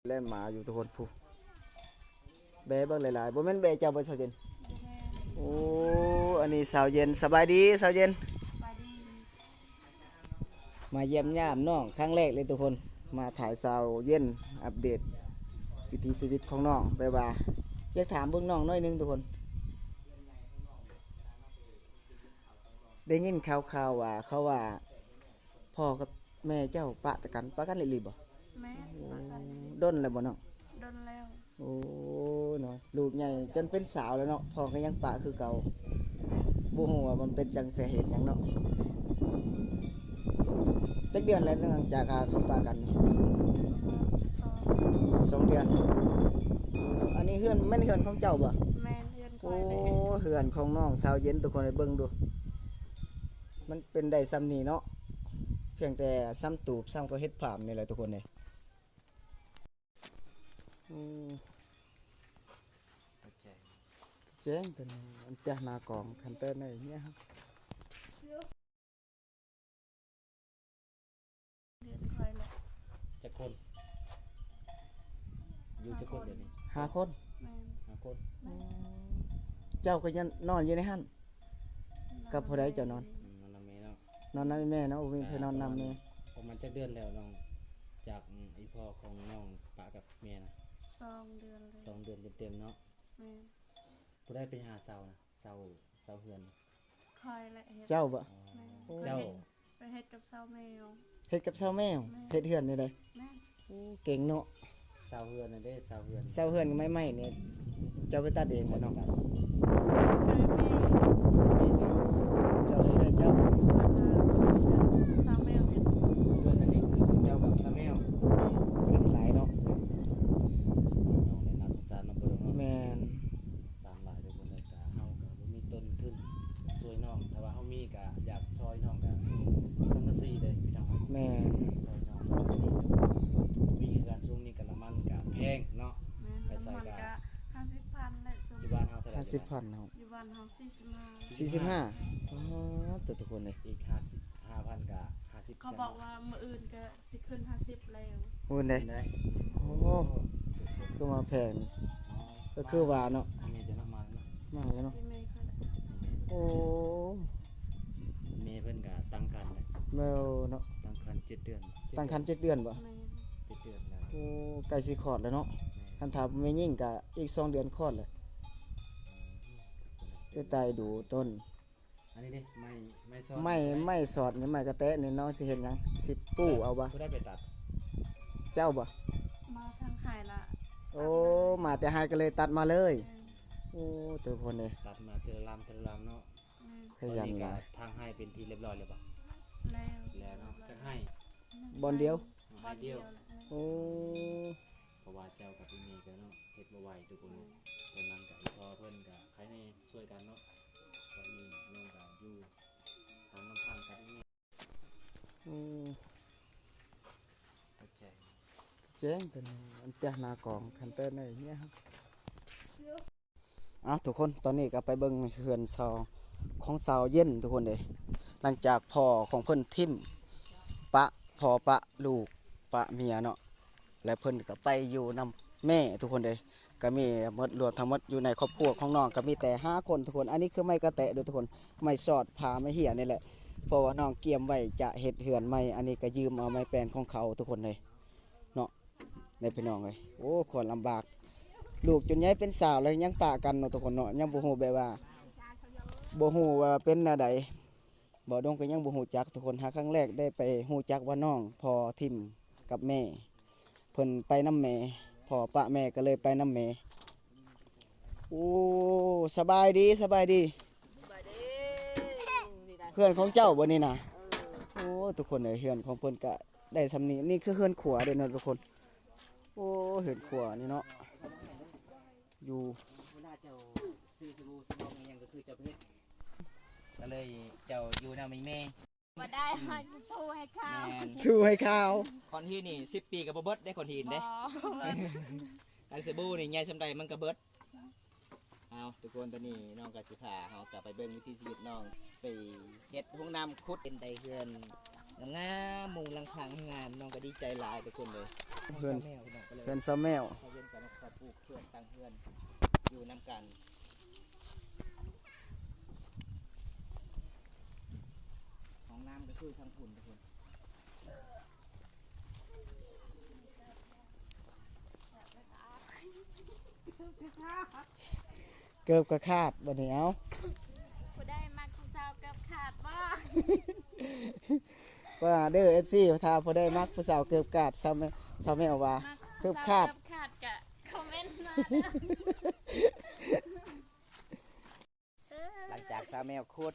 เล่นหมาอยู่ทุกคนผู้เบะเบิ่งหลายๆบ่แม่นเบะเจ้าบ่สาวเย็นโอ้อันนี้สาวเย็นสบายดีสาวเย็นมาเยี่ยมยามน้องครั้งแรกเลยทุกคนมาถ่ายสาวเย็นอัปเดตวิถีชีวิตของน้องไปว่าอยากถามเบิ่งน้องหน่อยนึงทุกคนได้ยินข่าวๆว่าเขาว่าพ่อกับแม่เจ้าปะกันเลยหรือบ่แม่ปกัน ดนแล้วบ่น้อง โดนแล้ว โอ้เนาะลูกใหญ่จนเป็นสาวแล้วเนาะพ่อก็ยังปะคือเก่าบ่ฮู้ว่ามันเป็นจังสาเหตุหยังเนาะจักเดือนแล้วหลังจากเขาปะกันนี่ สอง 2 เดือนอันนี้เฮือนแม่นเฮือนของเจ้าบ่ แม่เรียนคอ โอ้ ยเลย เฮือนของน้องสาวเย็นทุกคนให้เบิ่งดูมันเป็นได้ซ้ำนี้เนาะเพียงแต่ซ้ำตูบซ้ำก็เฮ็ดผามนี่แหละทุกคนเลยอืมเจ๊งตัวนี้อันเตะหน้ากองคันเตอร์ในเนี่ยครับ เรียนคอยเลย จะคนอยู่จะคนเดี๋ยวนี้ 5 คน แม่ 5 คน เจ้าก็ยังนอนอยู่ในหัน กับผู้ใดเจ้านอน นอนนำเมเนาะ นอนนำแม่เนาะบ่มีใครนอนนำแม่ ประมาณจะเดือนแล้วน้องจากไอพ่อของน้องปะกับเมียนะ 2 เดือนเลย 2 เดือนเต็มๆเนาะ แม่ ผู้ได้ไปหาเสานะเสาเฮือน คอยและเฮ็ด เจ้าบ่ แม่ เจ้า ไปเฮ็ดกับสาวแมว เฮ็ดกับชาวแมวเฮ็ดเฮือนนี่เลย แม่ เก่งเนาะ เสาเฮือนน่ะเด้เสาเฮือน เสาเฮือนก็ไม่ไหม้นี่เจ้าไปตัดเองบ่เนาะ เคยมี เจ้าเลยได้เจ้า สาวแมวเฮ็ด เฮือนนั่นนี่คือเจ้ากับสาแมว เรื่องหลายเนาะ น้องเลยน่าสงสารน้องบ่ดอกเนาะ แม่น สามหลายทุกคนเลยก็เฮาก็บ่มีต้นทุนช่วยน้องถ้าว่าเฮามีก็อยากซอยน้องก็สังกะสีเลยพี่น้อง แม่น ซอยน้องมีการช่วงนี้ก็น้ำมันก็แพงเนาะ แม่น้ำมันก็50,000และส่วน อยู่บ้านเฮาเท่าไหร่ 50,000เนาะ อยู่บ้านเฮา45 45อ๋อตัวทุกคนเลย อีก5,000ก็50 เขาบอกว่ามื้ออื่นก็สิขึ้น50แล้ว พูดได้ ได้ โอ้คือมาแพงก็คือว่าเนาะ เมย์จะนักมาเนาะ มาแล้วเนาะ พี่แม่คอยและ โอ้ เมย์เพิ่นก็ตั้งคันเลย แมวเนาะ ตั้งคัน7 เดือน ตั้งครรภ์7 เดือนบ่ แม่ 7 เดือนแล้ว โอ้ใกล้สิคลอดแล้วเนาะคันถามแม่ยิ่งก็อีก2 เดือนคลอดเลยไปตายดูต้น อันนี้ดิไม่ซ้อน ไม่สอดนี่ไม่กระแตะนี่น้องสิเฮ็ดหยังสิปูเอาบ่ ผู้ได้ไปตัด เจ้าบ่ มาทางหายละ โอ้มาแต่หายก็เลยตัดมาเลย โอ้ทุกคนเลย ตัดมาเทละลำเนาะ ขยัน ตอ หลาย ทางให้เป็นที่เรียบร้อยแล้วป่ะ แล้ว แล้วเนาะจะให้ บอลเดียว ให้เดียว โอ้ เพราะว่าเจ้ากับพี่เมย์ก็เนาะเฮ็ดบ่ไหวทุกคนเพิ่นนั้นก็อีพอเพิ่นก็ใครในช่วยกันเนาะตอนนี้น้องก็อยู่ทางน้ำพังกับพี่เมย์ อืม เข้าใจ เจ๊งตัวนี้อันเตะหน้ากองคันเตอร์ในเนี่ยครับเอาทุกคนตอนนี้ก็ไปเบิ่งเฮือนซาวของสาวเย็นทุกคนเลยหลังจากพ่อของเพิ่นทิมปะพ่อปะลูกปะเมียเนาะและเพิ่นก็ไปอยู่นำแม่ทุกคนเลยก็มีหมดรวมทั้งหมดอยู่ในครอบครัวของน้องก็มีแต่5 คนทุกคนอันนี้คือไม่กระแตะเด้อทุกคนไม่สอดพาไม่เหี่ยนี่แหละเพราะว่าน้องเกียมไว้จะเฮ็ดเฮือนใหม่อันนี้ก็ยืมเอาไม้แปลนของเขาทุกคนเลยเนาะในพี่น้องเลยโอ้คนลำบากลูกจนใหญ่เป็นสาวแล้วยังปะกันเนาะทุกคนเนาะยังบ่ฮู้แบบว่าบ่ฮู้ว่าเป็นแนวใดบ่ดงก็ยังบ่ฮู้จักทุกคนหาครั้งแรกได้ไปฮู้จักว่าน้องพอทิมกับแม่เพิ่นไปนำแม่พ่อปะแม่ก็เลยไปนำแม่โอ้สบายดีสบายดี เพื่อนของเจ้าบ่นี่นะโอ้ทุกคนเลยเฮือนของเพิ่นก็ได้สำนี้นี่คือเฮือนขวาเด้อเนาะทุกคนโอ้เฮือนขวานี่เนาะอยู่ เวลาเจ้าซื้อสบู่สบู่อิหยังก็คือเจ้าไปเฮ็ดก็เลยเจ้าอยู่นำแม่ มาได้ให้โทรให้ข้าว แม่น ทูให้ข้าว คอนฮีนี่10 ปีก็บ่เบิดได้คอนฮีนเด้อันสบู่นี่ใหญ่ซำใดมันก็เบิดเอาทุกคนตอนนี้น้องก็สิพาเฮากลับไปเบิ่งวิถีชีวิตน้องไปเฮ็ดห้องน้ำขุดเป็นไดเฮือนงามมุงหลังคางามน้องก็ดีใจหลายทุกคนเลย เฮือน แมวพี่น้องก็เลย เลย เฮือนสาวแมว เขาเย็นกันขอบปลูกเพื่อนตั้งเพื่อนอยู่น้ำกันของน้ำก็คือทางฝุ่นทุกคน เกือบกระคาดบัดนี้เอา ผู้ได้มักผู้สาวกับขาดบ่ ว่าเด้อ FC ถ้าบ่ได้มักผู้สาวเกือบกาดสาวแมวว่า มัก เกือบ ผู้ ขา สาว ด กับขาดกะคอมเมนต์มาเด้อ หลังจากสาวแมวขุด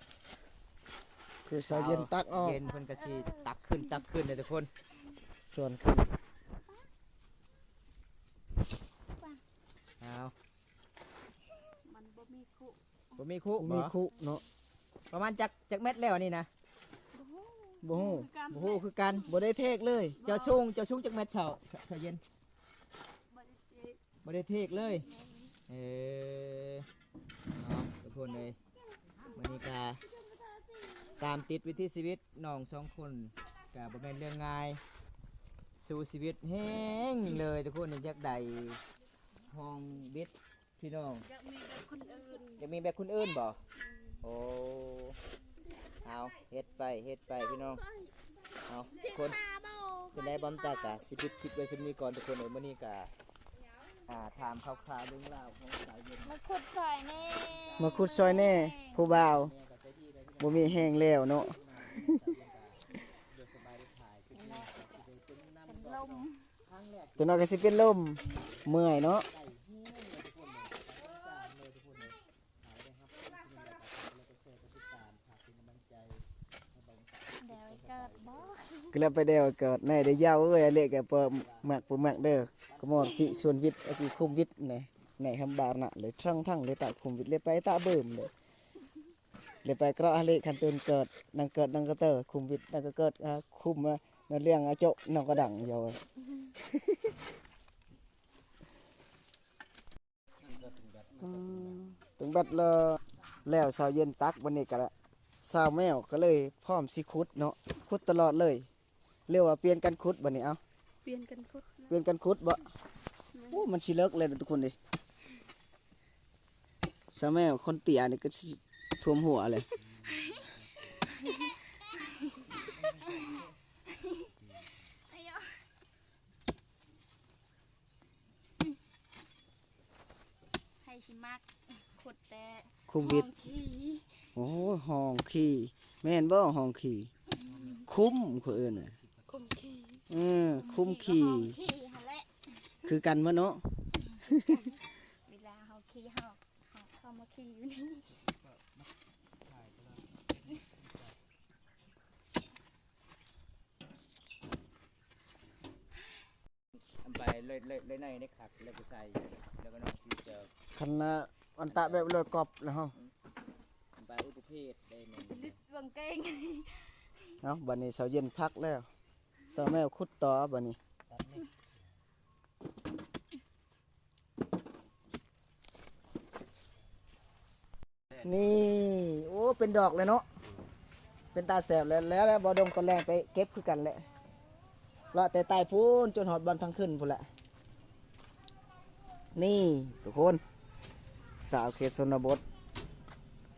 คือสาวเย็นตักออก เย็นเพิ่นก็สิตักขึ้นเลยทุกคน ส่วนขึ้น เอา มันบ่มีคู่ บ่มีคุ มี บ่ คุเนาะ ประมาณจักเม็ดแล้วนี่นะ บ่ฮู้ กัน บ่ฮู้คือกัน บ่ได้เทกเลย เจ้าสูงจักเม็ดเช้าเย็น บ่ได้เจ็บ บ่ได้เทกเลยเออเอาทุกคนเลยมื้อนี้ก็ตามติดวิถีชีวิตน้องสองคนก็บ่แม่นเรื่องง่ายสู้ชีวิตแห้งเลยทุกคนนี่จักใดห้องบิดพี่น้อง อยากมีแบบคนอื่น จะมีแบบคนอื่นบ่โอ้เอาเฮ็ดไปพี่น้องเอาทุกคนจะได้บอมตากะสิปิดคลิปไว้สำนี้ก่อนทุกคนเลยมื้อนี้กะถามข่าวๆเรื่องราวของสายเย็น มาขุดซอยแน่ มาขุดซอยแน่ผู้บ่าว แม่ก็ใจดีเลย บ่มีแห้งแล้วเนาะ เดี๋ยวสบายได้ถ่ายคลิป แน่ นี้ก็สิได้เป็นน้ำ เป็น ด ล อก ม ครั้งแรก จนเราก็สิเป็นลมเมื่อยเนาะ ไก่แห้งเลยทุกคนเลยไก่สามเลยทุกคนเลยหายได้ครับที่นี่แหละครับแล้วก็แชร์กันติดตามฝากเป็นกำลังใจให้เบิ่ง เดี๋ยวเกิดบ่ ก็แล้วไปเดียวเกิดในได้ยาวเอ้ยเลขก็เปิมมักเด้อก็มอนติส่วนวิทย์อติคุมวิทย์นี่ในคำบานะเลยทั้งเลยตะคุมวิทย์เลยไปตะเบิ่มเลยไปกระเลขคันตื่นเกิดนางเกิดนางก็เตอคุมวิทย์นางก็เกิดคุมนั่นเลี้ยงโจะนางก็ดังอยู่ถึงบัดแล้วสาวเย็นตักวันนี้ก็สาวแมวก็เลยพร้อมสิขุดเนาะขุดตลอดเลยเรียกว่าเปลี่ยนกันขุดบัดนี้เอา เปลี่ยนกันขุด เปลี่ยนกันขุดบ่โอ้มันสิเลิกเลยนะทุกคนดิสาวแมวคนเตี้ยนี่ก็สิท่วมหัวเลย ให้ชิมักขุดแต่ คุมวิทย์ ขี้ โอ้ห้องขี้แม่นบ่ห้องขี้คุ้มเขาเอิ้นน่ะ คุมขี้ คุ้มขี้ ก็ห้องขี้หั่นแหละ คือกันบ่เนาะ เวลาเฮาขี้เฮาเข้ามาขี้อยู่นี่ อันไปเลยในได้ขักแล้วก็ใส่แล้วก็น้องฟิวเจอร์ คันน่ะอันตะแบบเลยกรอบแล้วเฮา อันไปอุปเพศได้แม่น ลิดเบิ่งเก่ง เอ้าบัดนี้สาวเย็นพักแล้วสาวแมวขุดต่อบัดนี้ ตัดนี่ นี่โอ้เป็นดอกเลยเนาะเป็นตาแสบแล้วบ่ดงตอนแรงไปเก็บคือกันแหละเลาะแต่ใต้พูนจนหอดบอลทั้งขึ้นพุ่นแหละนี่ทุกคนสาวเขตชนบท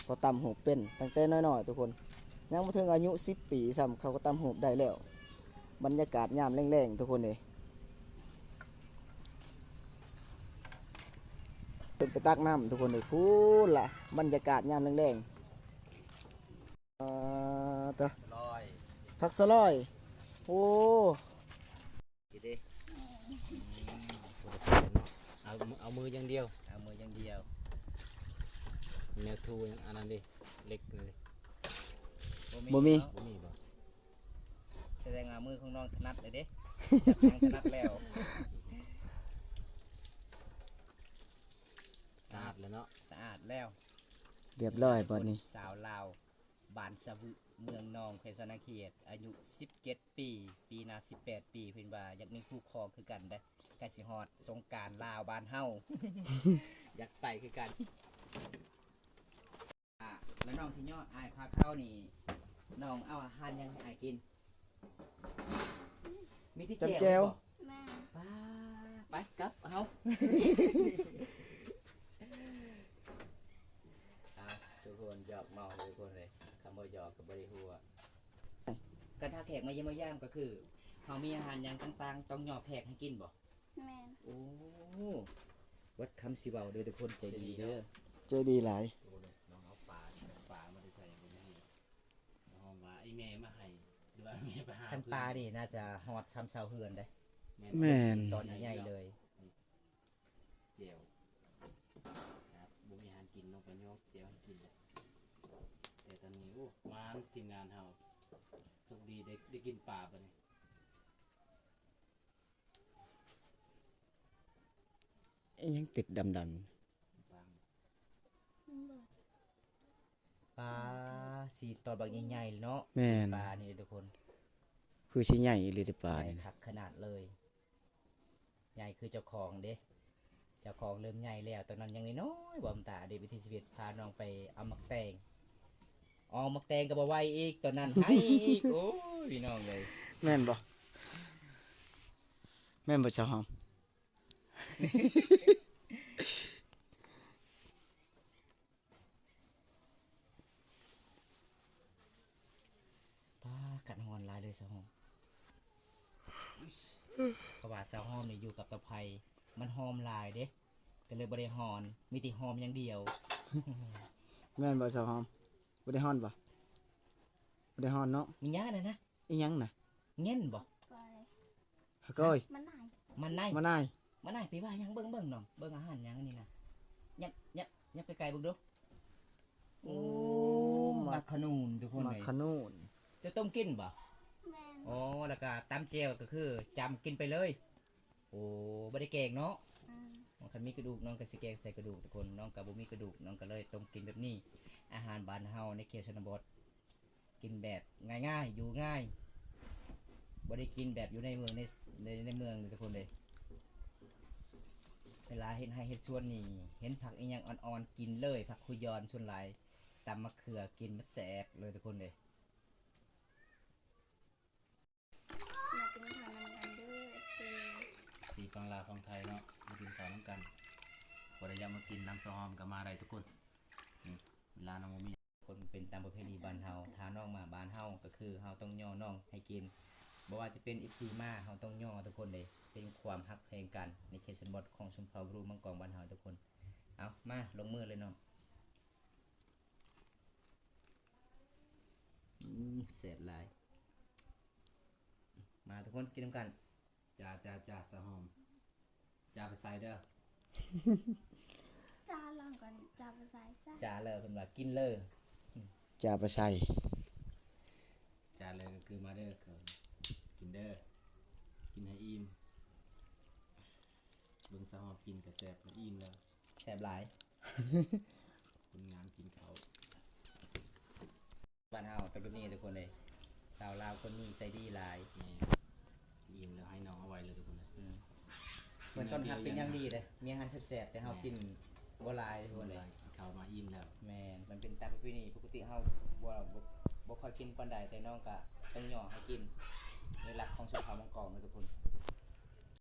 ก็ตำหูปเป็นตั้งแต่น้อยๆทุกคนยังบ่ถึงอายุ10 ปีซ้ำเขาก็ตำหูปได้แล้วบรรยากาศยามแรงๆทุกคนเลยเป็นไปตักน้ำทุกคนเลยพูดล่ะบรรยากาศยามแรงๆตัว ลอย ผักสะลอยโอ้ กี่ดิ เอามืออย่างเดียว เอามืออย่างเดียว แนวทูอันนั้นดิเล็กเลย บ่มี บ่มีบ่ แสดงว่ามือของน้องถนัดเลยเด้จับทางถนัดแล้ว สะอาดแล้วเนาะ สะอาดแล้ว เรียบร้อยบัดนี้ สาวลาวบ้านสะวึเมืองนองเพชรนาเขตอายุ17 ปีปีหน้า18 ปีเพิ่นว่าอยากมีคู่ครองคือกันได้ใกล้สิฮอดสงกรานต์ลาวบ้านเฮา อยากไปคือกันแล้วน้องสิยอดอายพาเข้านี่น้องเอาอาหารยังให้อายกินมีที่ จำแจ่ว บ่ แม่ ป้า ไปกลับเอาทุกคนหยอกเมาทุกคนเลยคำว่าหยอกกับบริหัวการถ้าแขกมาเยี่ยมมาย่ามก็คือเขามีอาหารอย่างต่างๆต้องหยอกแขกให้กินบ่ แม่น โอ้วัดคำสิเบาเด้อทุกคนใจดีเด้อ ใจดีหลาย ดูเลยน้องเอาปลามาได้ใส่บนนี้น้องว่าไอ้แม่มาให้หรือว่าแม่ไปหา คันปลานี่น่าจะฮอดซ้ำเสาเฮือนได้ แม่น ตอนใหญ่ๆเลย เจียวครับบุมีอาหารกินน้องไปยกเจียวให้กินเลยแต่ตอนนี้โอ้มาทีมงานเฮาโชคดีได้กินปลาไปเลย ไอ้ยังติดดำ บาง มันเบิด ปลาสีตอนบางใหญ่ๆเนาะ ๆแม่น ปลานี่ทุกคน คือสิใหญ่อีหรือเด้อปลา ใหญ่ นี่ คักขนาดเลยใหญ่คือเจ้าของเด้เจ้าของเริ่มใหญ่แล้วตอนนั้นยังน้อยๆบ่มตาเด็กวิธีชีวิตพาน้องไปเอามักแตงเอามักแตงก็บ่ไหวอีกตอนนั้นให้อีกโอ้ยพี่น้องเลย แม่นบ่แม่นบ่เจ้าหอม ป้ากัดหอนหลายเลยสาวหอมเพราะว่าสาวหอมนี่อยู่กับตะไคร้มันหอมหลายเด้ก็เลยบ่ได้หอนมีแต่หอมอย่างเดียว แม่นบ่เจ้าหอมบ่ได้ฮ้อนบ่บ่ได้ฮ้อนเนาะ มีหญ้าน่ะนะ อีหยังน่ะ เงี้ยนบ่ ไป ฮะก้อย มันไหน มันไหน มานาย มันไหนไปว่าหยังเบิ่งน้องเบิ่งอาหารหยังอันนี่นะยับไปไกลเบิ่งดูโอ้มักขนูนทุกคน มา เลย ขนูน จะต้มกินบ่ แม่น อ๋อแล้วก็ตำเจลก็คือจำกินไปเลย โอ้บ่ได้แกงเนาะ อืม คันมีกระดูกน้องก็สิแกงใส่กระดูกทุกคนน้องก็บ่มีกระดูกน้องก็เลยต้มกินแบบนี้ อาหารบ้านเฮาในเขตชนบทกินแบบง่ายๆอยู่ง่ายบ่ได้กินแบบอยู่ในเมืองในเมืองเลยทุกคนเลยเวลาเห็นให้เฮ็ดชวนนี่เห็นผักอีหยังอ่อนๆกินเลยผักคุยอนส่วนหลายตำมะเขือกินมันแสบเลยทุกคนเลย มากินข้าวนำกันเด้อ FC สีฟังลาวฟังไทยเนาะมากินข้าวน้ำกันพอได้ยามมากินน้ำสะหอมก็มาได้ทุกคนนี่เวลาน้องบ่มี คนเป็นตามประเพณีบ้านเฮาถ้าน้องมาบ้านเฮาก็คือเฮาต้องย่อน้องให้กินบ่ว่าจะเป็น FC มาเฮาต้องย่อทุกคนเลยเป็นความฮักเพลงกันในเขตชนบทของชุมพรบรูมังกรบ้านเฮาทุกคนเอามาลงมือเลยน้องเสียบหลายมาทุกคนกินน้ำกัน จ้าสะหอมจ้าไปใส่เด้อ จ้าลองก่อนจ้าภาษาจ้า จ้าเลยเพิ่นว่ากินเลย จะเอาไปใส่ จ้าเลยก็คือมาเด้อก็กินเด้อกินให้อิ่มเบิ่งสะหอมกินก็แซ่บก็อิ่มแล้ว แซ่บหลาย คนงานกินเขาว บ้านเฮาเป็นแบบนี้ทุกคนเลยสาวลาวคนนี้ใจดีหลาย แม่อิ่มแล้วให้น้องเอาไว้เลยทุกคนเลย เหมือนต้นฮักเป็นอย่างดีเลยมีอาหารแซ่บๆแต่เฮากินบ่หลายทุกคนเลย กินข้าวมาอิ่มแล้ว แม่นมันเป็นตามประเพณีปกติเฮาบ่ค่อยกินปานใดแต่น้องก็ต้องย่อให้กินในหลักของชาวเผ่ามังกรนะทุกคน